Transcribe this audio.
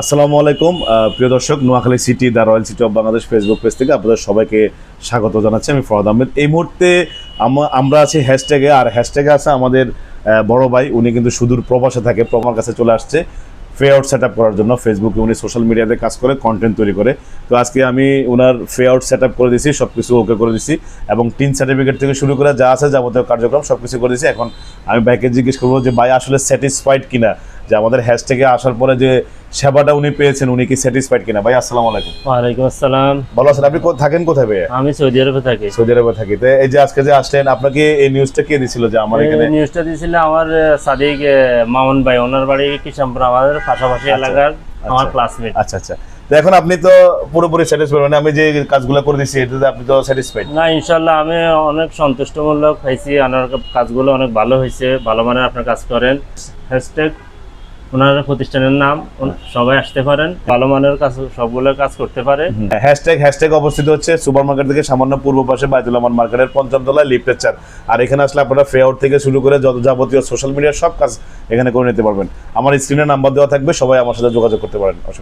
আসসালামু আলাইকুম প্রিয় দর্শক, Noakhali city the royal city of Bangladesh Facebook page থেকে আপনাদের সবাইকে স্বাগত জানাচ্ছি। আমি ফরহাদ আহমেদ। এই মুহূর্তে আমরা আছি হ্যাশট্যাগে, আর হ্যাশট্যাগে আছে আমাদের বড় ভাই। উনি কিন্তু সুদূর প্রবাসে থাকে, প্রমার কাছে চলে আসছে ফে আউট সেট আপ করার জন্য। ফেসবুকে উনি সোশ্যাল মিডিয়াতে কাজ করে, কন্টেন্ট তৈরি করে। তো আজকে আমি ওনার ফে আউট সেট আপ করে দিয়েছি, সব কিছু ওকে করে দিয়েছি, এবং টিন সার্টিফিকেট থেকে শুরু করে যা আছে যাবতীয় কার্যক্রম সব কিছু করে দিয়েছি। এখন আমি ভাইকে জিজ্ঞেস করবো যে ভাই আসলে স্যাটিসফাইড কিনা, যে আমাদের হ্যাশট্যাগে আসার পরে যে সেবাটা উনি পেয়েছেন, উনি কি স্যাটিসফাইড কিনা। ভাই আসসালামু আলাইকুম। ওয়ালাইকুম আসসালাম। ভালো আছেন? আপনি থাকেন কোথায় ভাই? আমি সৌদি আরবে থাকি। সৌদি আরবে থাকি। তো এই যে আজকে যে আসলেন, আপনাকে এই নিউজটা কে দিছিল যে আমার এখানে? নিউজটা দিয়েছিল আমার সাদিক মামুন ভাই, ওনার বাড়ি কিশামপুর, আমাদের পাশাপাশি এলাকার আমার ক্লাসমেট। আচ্ছা আচ্ছা। তো এখন আপনি তো পুরোপুরি স্যাটিসফাইড, মানে আমি যে কাজগুলো করে দিচ্ছি এটাতে আপনি তো স্যাটিসফাইড? না, ইনশাল্লাহ আমি অনেক সন্তুষ্টমূলক হয়েছি। আমার কাজগুলো অনেক ভালো হয়েছে, ভালো মানের আপনার কাজ করেন। হ্যাশট্যাগ ওনার প্রতিষ্ঠানের নাম, সবাই আসতে পারেন, ভালো মানের কাজ সবগুলো কাজ করতে পারে। হ্যাশট্যাগ অবস্থিত হচ্ছে সুপার মার্কেট থেকে সামান্য পূর্ব পাশে বাইতুল আমান মার্কেটের ৫ম তলায়, লিফটের ৪। আর এখানে আসলে আপনারা ফে আউট থেকে শুরু করে যত যাবতীয় সোশ্যাল মিডিয়ার সব কাজ এখানে করে নিতে পারবেন। আমার স্ক্রিনে নাম্বার দেওয়া থাকবে, সবাই আমার সাথে যোগাযোগ করতে পারেন। অসুবিধা